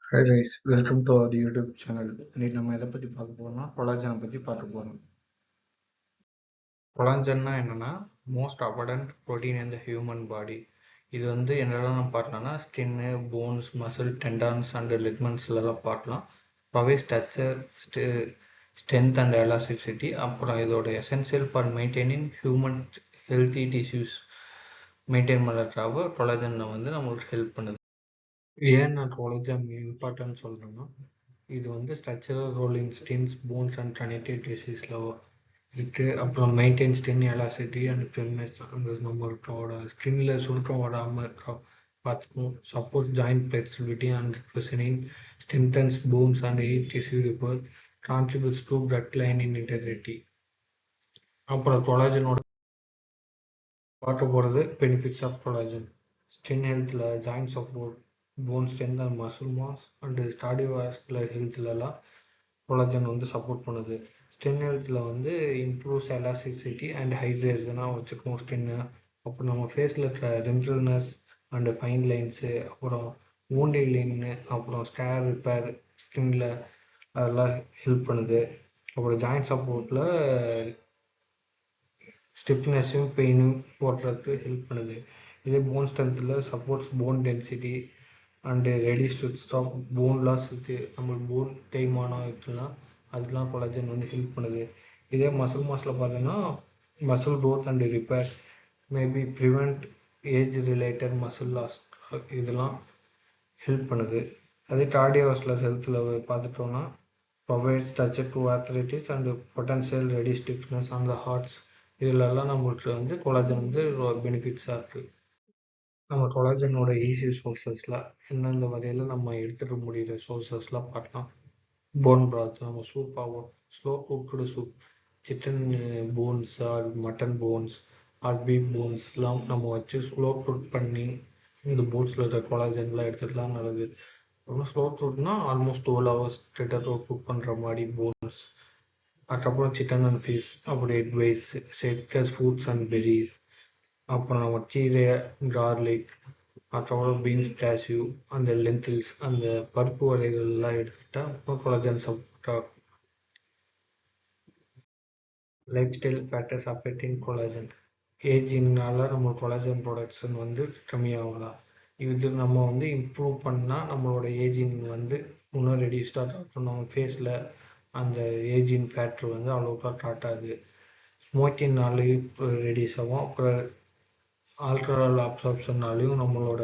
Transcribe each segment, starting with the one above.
Hi guys, welcome to our YouTube channel. இன்னைக்கு நம்ம எதை பத்தி பார்க்க போறோம்னா கொலாஜனை பத்தி பார்க்க போறோம். கொலாஜன்னா என்னன்னா most abundant protein in the human body. இது வந்து என்னெல்லாம் நம்ம பார்க்கலாம்னா skin, bones, muscle, tendons and லிக்மெண்ட்ஸ்லாம் பார்க்கலாம். Provide structure, strength and elasticity. அப்புறம் இதோட essential for maintaining human healthy tissues maintain பண்ணுறதுக்காக கொலாஜன் வந்து நம்மளுக்கு ஹெல்ப் பண்ணுது. ஏன் நான் கொலாஜன் இம்பார்ட்டன்ட் சொல்கிறேன்னா இது வந்து structural role in skins, bones and connective டிஷ்யூஸில் இருக்குது. அப்புறம் maintain skin elasticity and fitness. அந்த நம்மளோட ஸ்கின்ல சுருக்கம் வராமல் இருக்க பார்த்துக்கும். Support joint flexibility and cushioning. Strengthens bones and aid tissue repair. Contributes to blood lining integrity. அப்புறம் கொலாஜனோட பார்க்க போகிறது பெனிஃபிட்ஸ் ஆஃப் கொலாஜன். ஸ்கின் ஹெல்த்தில் joint support, bone strength and muscle mass and cardiovascular ஹெல்த்லலாம் கொலாஜன் வந்து சப்போர்ட் பண்ணுது. Skin ஹெல்த்தில் வந்து இம்ப்ரூவ்ஸ் எலாஸ்டிசிட்டி அண்ட் ஹைட்ரேஷனாக வச்சுக்கும் ஸ்கின்னு. அப்புறம் நம்ம ஃபேஸில் இருக்க ரிங்கிள்னஸ் அண்ட் ஃபைன் லைன்ஸு, அப்புறம் wound healing, அப்புறம் ஸ்கேர் ரிப்பேர் ஸ்கின்ல அதெல்லாம் ஹெல்ப் பண்ணுது. அப்புறம் ஜாயிண்ட் சப்போர்ட்டில் ஸ்டிஃப்னஸையும் பெயினும் போடுறதுக்கு ஹெல்ப் பண்ணுது. இதே போன் ஸ்ட்ரென்த்தில் supports bone density and reduce to stop bone loss. நம்மளுக்கு போன் தேய்மானம் இருக்குன்னா அதுக்கெலாம் கொலாஜன் வந்து ஹெல்ப் பண்ணுது. இதே மசில் மாஸில் பார்த்தீங்கன்னா muscle growth and repair, maybe prevent age related muscle loss, இதெல்லாம் ஹெல்ப் பண்ணுது. அதே கார்டியோவாஸ்குலர் ஹெல்த்தில் பார்த்துட்டோன்னா provide structure to arthritis and potential reduce stiffness on the hearts. இதிலெல்லாம் நம்மளுக்கு வந்து கொலாஜன் வந்து பெனிஃபிட்ஸாக இருக்குது. நம்ம கொலாஜனோட ஈஸி சோர்சஸில் எந்தெந்த வகையில் நம்ம எடுத்துகிட்டு முடிகிற சோர்சஸ்லாம் பார்க்கலாம். போன் பிராத், நம்ம சூப் ஆகும், slow cooked soup, chicken bones or mutton bones or beef போன்ஸ்லாம் நம்ம வச்சு ஸ்லோ குக் பண்ணி இந்த போன்ஸில் இருக்கிற கொலாஜன்லாம் எடுத்துக்கலாம், நல்லது. அப்புறம் ஸ்லோ குக்னா ஆல்மோஸ்ட் 12 hours கிட்ட குக் பண்ணுற மாதிரி போன்ஸ். அதுக்கப்புறம் சிக்கன் அண்ட் ஃபிஷ், அப்புறம் எக் வைஸ், சிட்ரஸ் ஃப்ரூட்ஸ் அண்ட் பெரிஸ், அப்புறம் நம்ம கீரை, கார்லிக், அதுக்கப்புறம் பீன்ஸ், கேஷ்யூ, அந்த லென்த்தில்ஸ், அந்த பருப்பு வகைகள்லாம் எடுத்துக்கிட்டால் கொலாஜன் சப்போர்ட்டாக. Lifestyle factors affecting collagen. ஏஜிங்னால நம்ம கொலாஜன் ப்ரொடக்ஷன் வந்து கம்மியாகலாம். இது நம்ம வந்து இம்ப்ரூவ் பண்ணால் நம்மளோட ஏஜிங் வந்து இன்னும் ரெடியூஸ்டாக காட்டும். நம்ம ஃபேஸில் அந்த ஏஜிங் ஃபேக்டர் வந்து அவ்வளோக்கா காட்டாது. ஸ்மோக்கிங்னாலையும் ரெடியூஸ் ஆகும். அப்புறம் ஆல்கஹால் அப்சார்ப்ஷன்னாலையும் நம்மளோட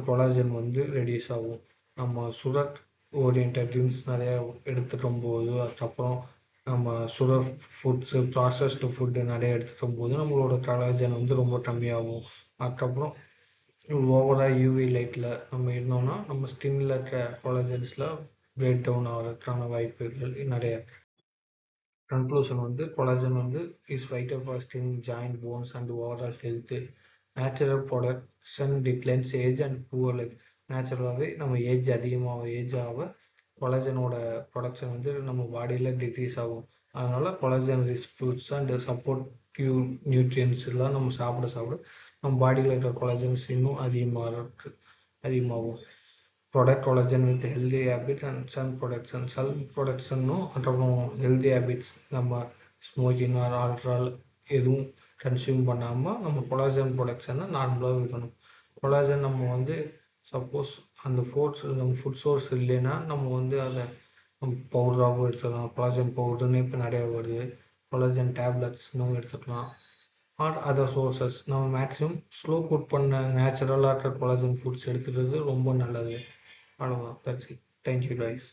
கொலாஜன் வந்து ரெடியூஸ் ஆகும். நம்ம சுகர் ஓரியன்ட் ட்ரிங்க்ஸ் நிறையா எடுத்துக்கும் போது, அதுக்கப்புறம் நம்ம சுகர் ஃபுட்ஸு, ப்ராசஸ்டு ஃபுட்டு நிறைய எடுத்துக்கும் போது நம்மளோட கொலாஜன் வந்து ரொம்ப கம்மியாகும். அதுக்கப்புறம் ஓவராக யூவி லைட்டில் நம்ம இருந்தோம்னா நம்ம ஸ்கின்னில் இருக்க கொலாஜன்ஸில் பிரேக் டவுன் ஆகிறதுக்கான வாய்ப்புகள் நிறைய. கன்க்ளூஷன் வந்து கொலாஜன் வந்து is vital for skin, joint, bones and overall health. Natural production declines age and poor life. நேச்சுரலாகவே நம்ம ஏஜ் ஆக கொலாஜனோட ப்ரொடக்ஷன் வந்து நம்ம பாடியில் டிக்ரீஸ் ஆகும். அதனால் collagen rich fruits and supportive nutrients எல்லாம் நம்ம சாப்பிட நம்ம பாடியில் இருக்கிற கொலாஜன்ஸ் இன்னும் அதிகமாகும். Protect collagen with healthy habits and cell ப்ரொடக்ஷனும் அப்புறம் ஹெல்தி ஹேபிட்ஸ். நம்ம ஸ்மோக்கிங் ஆர் ஆல்ட்ரால் எதுவும் கன்சியூம் பண்ணாமல் நம்ம கொலாஜன் ப்ரொடக்ஷனை நார்மலாக இருக்கணும். கொலாஜன் நம்ம வந்து சப்போஸ் அந்த நம்ம ஃபுட் சோர்ஸ் இல்லைன்னா நம்ம வந்து அதை பவுடராகவும் எடுத்துக்கலாம். கொலாஜன் பவுடர்னு இப்போ நிறையா வருது. கொலாஜன் டேப்லெட்ஸ்னும் எடுத்துக்கலாம். Or other sources. நம்ம மேக்ஸிமம் ஸ்லோ குக் பண்ண நேச்சுரலாக இருக்கிற கொலாஜன் ஃபுட்ஸ் எடுத்துக்கிறது ரொம்ப நல்லது. அவ்வளோதான். That's it. Thank you guys.